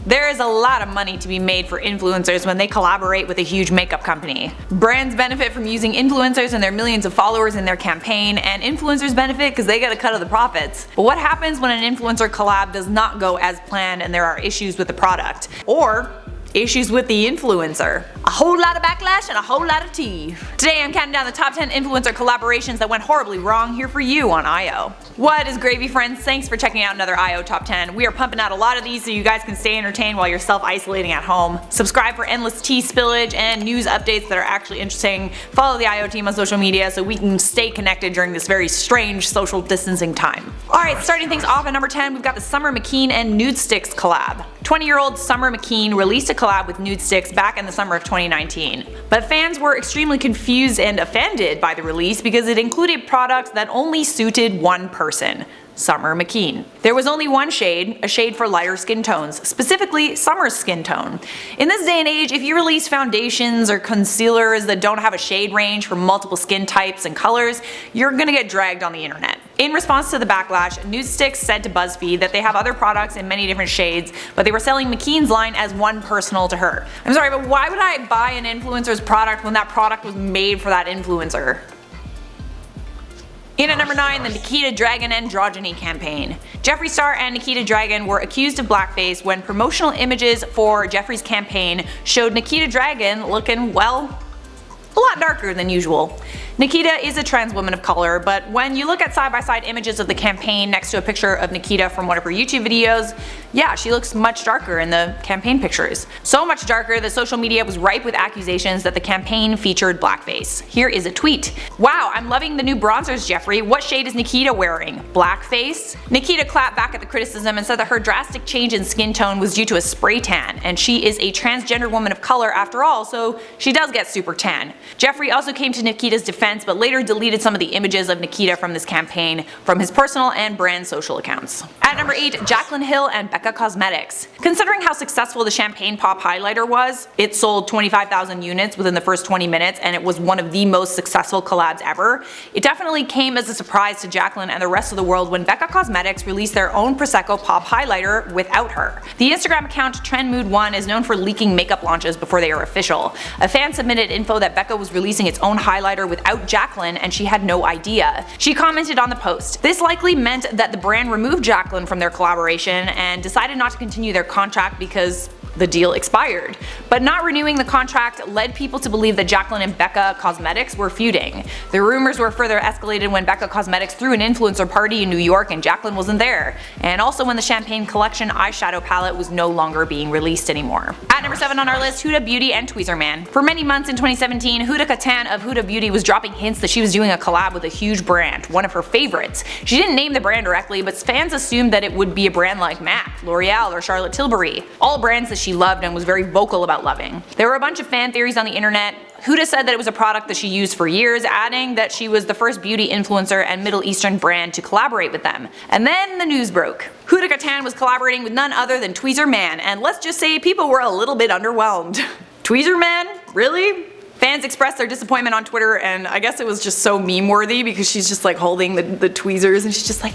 There is a lot of money to be made for influencers when they collaborate with a huge makeup company. Brands benefit from using influencers and their millions of followers in their campaign, and influencers benefit because they get a cut of the profits. But what happens when an influencer collab does not go as planned and there are issues with the product? Or issues with the influencer? A whole lot of backlash and a whole lot of tea. Today I'm counting down the top 10 influencer collaborations that went horribly wrong here for you on IO. What is gravy, friends? Thanks for checking out another IO top 10. We are pumping out a lot of these so you guys can stay entertained while you're self-isolating at home. Subscribe for endless tea spillage and news updates that are actually interesting. Follow the IO team on social media so we can stay connected during this very strange social distancing time. Alright, starting things off at number 10, we've got the Summer McKeen and Nude Sticks collab. 20-year-old Summer McKeen released a collab with Nude Sticks back in the summer of 2019. But fans were extremely confused and offended by the release because it included products that only suited one person: Summer McKeen. There was only one shade, a shade for lighter skin tones, specifically Summer's skin tone. In this day and age, if you release foundations or concealers that don't have a shade range for multiple skin types and colors, you're gonna get dragged on the internet. In response to the backlash, Nude Sticks said to BuzzFeed that they have other products in many different shades, but they were selling McKeen's line as one personal to her. I'm sorry, but why would I buy an influencer's product when that product was made for that influencer? In at number 9, the Nikita Dragon Androgyny campaign. Jeffree Star and Nikita Dragon were accused of blackface when promotional images for Jeffree's campaign showed Nikita Dragon looking, well, a lot darker than usual. Nikita is a trans woman of color, but when you look at side-by-side images of the campaign next to a picture of Nikita from one of her YouTube videos, yeah, she looks much darker in the campaign pictures. So much darker that social media was ripe with accusations that the campaign featured blackface. Here is a tweet. "Wow, I'm loving the new bronzers, Jeffree. What shade is Nikita wearing? Blackface?" Nikita clapped back at the criticism and said that her drastic change in skin tone was due to a spray tan, and she is a transgender woman of color after all, so she does get super tan. Jeffree also came to Nikita's defense but later deleted some of the images of Nikita from this campaign from his personal and brand social accounts. At number 8, Jaclyn Hill and Becca Cosmetics. Considering how successful the Champagne Pop Highlighter was, it sold 25,000 units within the first 20 minutes and it was one of the most successful collabs ever, it definitely came as a surprise to Jaclyn and the rest of the world when Becca Cosmetics released their own Prosecco Pop Highlighter without her. The Instagram account TrendMood1 is known for leaking makeup launches before they are official. A fan submitted info that Becca was releasing its own highlighter without Jaclyn and she had no idea. She commented on the post. This likely meant that the brand removed Jaclyn from their collaboration and decided not to continue their contract because the deal expired. But not renewing the contract led people to believe that Jaclyn and Becca Cosmetics were feuding. The rumors were further escalated when Becca Cosmetics threw an influencer party in New York and Jaclyn wasn't there, and also when the Champagne Collection eyeshadow palette was no longer being released anymore. At number 7 on our list, Huda Beauty and Tweezerman. For many months in 2017, Huda Katan of Huda Beauty was dropping hints that she was doing a collab with a huge brand, one of her favorites. She didn't name the brand directly, but fans assumed that it would be a brand like MAC, L'Oreal, or Charlotte Tilbury, all brands that she loved and was very vocal about loving. There were a bunch of fan theories on the internet. Huda said that it was a product that she used for years, adding that she was the first beauty influencer and Middle Eastern brand to collaborate with them. And then the news broke. Huda Katan was collaborating with none other than Tweezerman, and let's just say people were a little bit underwhelmed. Tweezerman? Really? Fans expressed their disappointment on Twitter, and I guess it was just so meme-worthy because she's just like holding the tweezers and she's just like,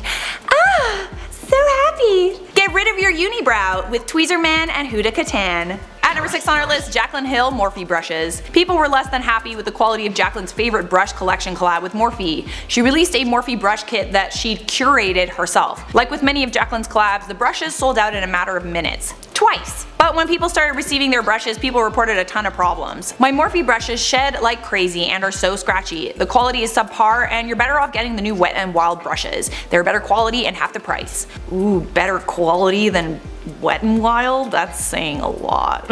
ah, so happy. Get rid of your unibrow with Tweezerman and Huda Katan. At number 6 on our list, Jaclyn Hill Morphe brushes. People were less than happy with the quality of Jaclyn's favorite brush collection collab with Morphe. She released a Morphe brush kit that she'd curated herself. Like with many of Jaclyn's collabs, the brushes sold out in a matter of minutes. Twice. But when people started receiving their brushes, people reported a ton of problems. My Morphe brushes shed like crazy and are so scratchy. The quality is subpar and you're better off getting the new Wet n Wild brushes. They're better quality and half the price. Ooh, better quality than Wet n Wild? That's saying a lot.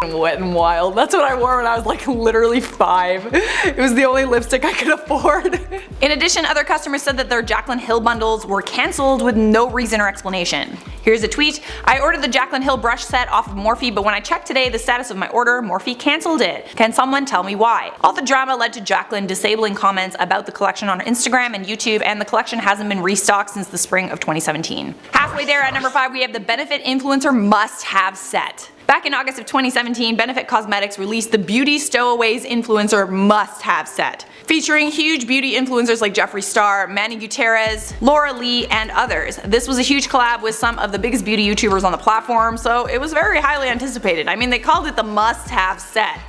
Wet n Wild. That's what I wore when I was like literally 5. It was the only lipstick I could afford. In addition, other customers said that their Jaclyn Hill bundles were cancelled with no reason or explanation. Here's a tweet. I ordered the Jaclyn Hill brush set off of Morphe, but when I checked today the status of my order, Morphe cancelled it. Can someone tell me why? All the drama led to Jaclyn disabling comments about the collection on Instagram and YouTube, and the collection hasn't been restocked since the spring of 2017. Halfway there at number 5 we have the Benefit Influencer Must Have set. Back in August of 2017, Benefit Cosmetics released the Beauty Stowaways Influencer Must-Have Set, featuring huge beauty influencers like Jeffree Star, Manny Gutierrez, Laura Lee, and others. This was a huge collab with some of the biggest beauty YouTubers on the platform, so it was very highly anticipated. I mean, they called it the must-have set.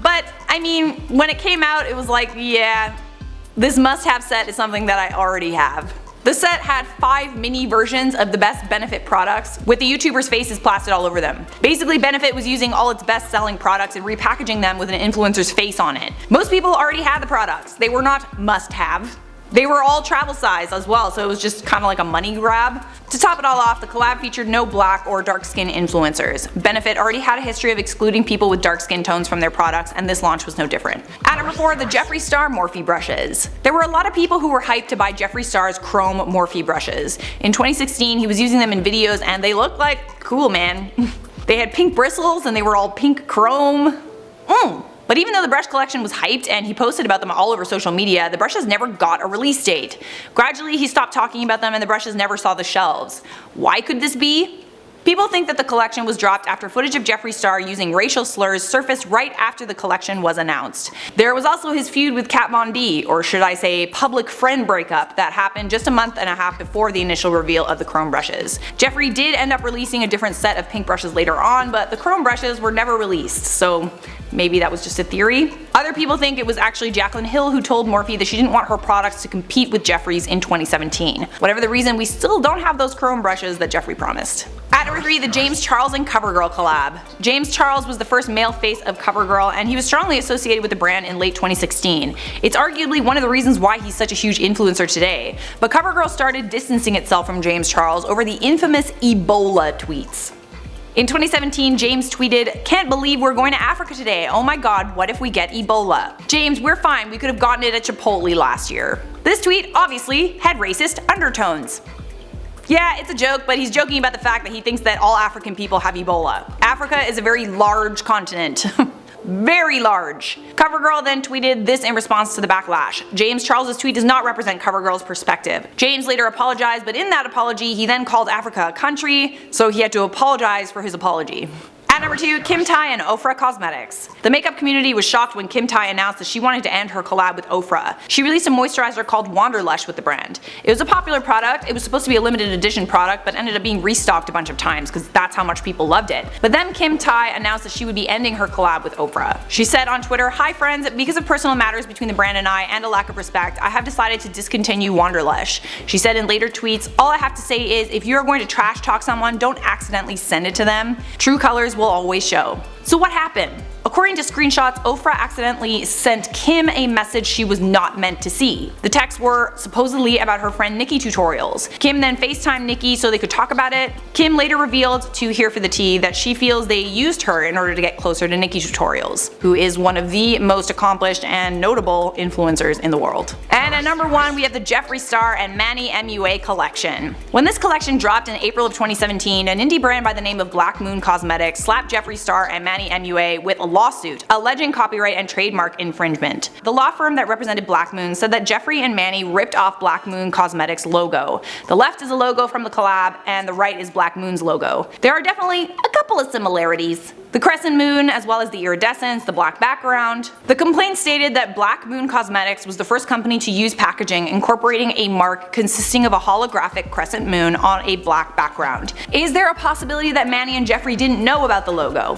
But, I mean, when it came out, it was like, yeah, this must-have set is something that I already have. The set had 5 mini versions of the best Benefit products, with the YouTubers' faces plastered all over them. Basically, Benefit was using all its best-selling products and repackaging them with an influencer's face on it. Most people already had the products. They were not must-have. They were all travel size as well, so it was just kind of like a money grab. To top it all off, the collab featured no black or dark skin influencers. Benefit already had a history of excluding people with dark skin tones from their products, and this launch was no different. At number 4, the Jeffree Star Morphe brushes. There were a lot of people who were hyped to buy Jeffree Star's chrome Morphe brushes. In 2016, he was using them in videos and they looked like cool, man. They had pink bristles and they were all pink chrome. But even though the brush collection was hyped and he posted about them all over social media, the brushes never got a release date. Gradually, he stopped talking about them and the brushes never saw the shelves. Why could this be? People think that the collection was dropped after footage of Jeffree Star using racial slurs surfaced right after the collection was announced. There was also his feud with Kat Von D, or should I say public friend breakup, that happened just a month and a half before the initial reveal of the chrome brushes. Jeffree did end up releasing a different set of pink brushes later on, but the chrome brushes were never released, so maybe that was just a theory. Other people think it was actually Jaclyn Hill who told Morphe that she didn't want her products to compete with Jeffree's in 2017. Whatever the reason, we still don't have those chrome brushes that Jeffree promised. At number 3, the James Charles and Covergirl collab. James Charles was the first male face of Covergirl, and he was strongly associated with the brand in late 2016. It's arguably one of the reasons why he's such a huge influencer today. But Covergirl started distancing itself from James Charles over the infamous Ebola tweets. In 2017, James tweeted, "Can't believe we're going to Africa today. Oh my god, what if we get Ebola? James, we're fine, we could have gotten it at Chipotle last year." This tweet obviously had racist undertones. Yeah, it's a joke, but he's joking about the fact that he thinks that all African people have Ebola. Africa is a very large continent. Very large. Covergirl then tweeted this in response to the backlash. James Charles' tweet does not represent Covergirl's perspective. James later apologized, but in that apology he then called Africa a country, so he had to apologize for his apology. At number 2, Kim Tai and Oprah Cosmetics. The makeup community was shocked when Kim Tai announced that she wanted to end her collab with Oprah. She released a moisturizer called Wanderlush with the brand. It was a popular product, it was supposed to be a limited edition product, but ended up being restocked a bunch of times because that's how much people loved it. But then Kim Tai announced that she would be ending her collab with Oprah. She said on Twitter, "Hi friends, because of personal matters between the brand and I and a lack of respect, I have decided to discontinue Wanderlush." She said in later tweets, "All I have to say is if you are going to trash talk someone, don't accidentally send it to them. True colors will always show." So what happened? According to screenshots, Oprah accidentally sent Kim a message she was not meant to see. The texts were supposedly about her friend Nikki tutorials. Kim then FaceTimed Nikki so they could talk about it. Kim later revealed to Here for the Tea that she feels they used her in order to get closer to Nikki tutorials, who is one of the most accomplished and notable influencers in the world. And at number 1, we have the Jeffree Star and Manny MUA collection. When this collection dropped in April of 2017, an indie brand by the name of Black Moon Cosmetics slapped Jeffree Star and Manny MUA with a lawsuit alleging copyright and trademark infringement. The law firm that represented Black Moon said that Jeffree and Manny ripped off Black Moon Cosmetics' logo. The left is a logo from the collab and the right is Black Moon's logo. There are definitely a couple of similarities. The crescent moon, as well as the iridescence, the black background. The complaint stated that Black Moon Cosmetics was the first company to use packaging incorporating a mark consisting of a holographic crescent moon on a black background. Is there a possibility that Manny and Jeffree didn't know about the logo?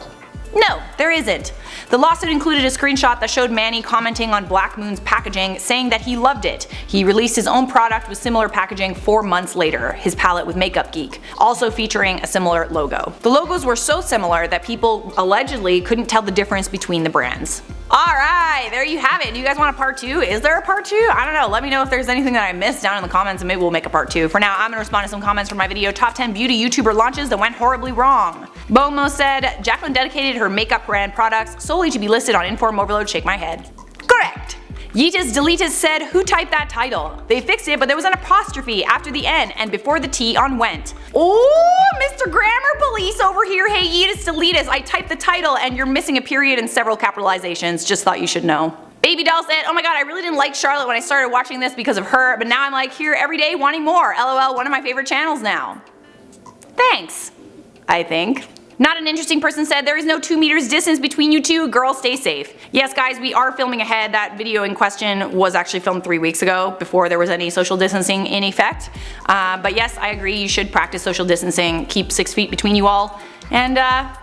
No, there isn't. The lawsuit included a screenshot that showed Manny commenting on Black Moon's packaging, saying that he loved it. He released his own product with similar packaging 4 months later, his palette with Makeup Geek, also featuring a similar logo. The logos were so similar that people allegedly couldn't tell the difference between the brands. Alright, there you have it. Do you guys want a part 2? Is there a part 2? I don't know. Let me know if there's anything that I missed down in the comments and maybe we'll make a part 2. For now, I'm gonna respond to some comments from my video Top 10 Beauty YouTuber Launches That Went Horribly Wrong. Bomo said, Jaclyn dedicated her makeup brand products solely to be listed on InformOverload. Shake my head. Correct! Yeetus Deletus said, who typed that title? They fixed it, but there was an apostrophe after the N and before the T on went. Oh, Mr. Grammar Police over here. Hey Yeetus Deletus, I typed the title and you're missing a period and several capitalizations. Just thought you should know. Baby Doll said, oh my god, I really didn't like Charlotte when I started watching this because of her, but now I'm like here every day wanting more. LOL, one of my favorite channels now. Thanks, I think. Not an interesting person said, there is no 2 meters distance between you two, girl stay safe. Yes guys, we are filming ahead. That video in question was actually filmed 3 weeks ago before there was any social distancing in effect. But yes, I agree, you should practice social distancing, keep 6 feet between you all, and yeah,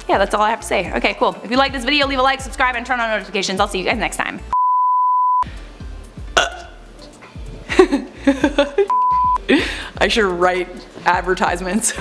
that's all I have to say. Okay, cool. If you like this video, leave a like, subscribe, and turn on notifications. I'll see you guys next time. I should write advertisements.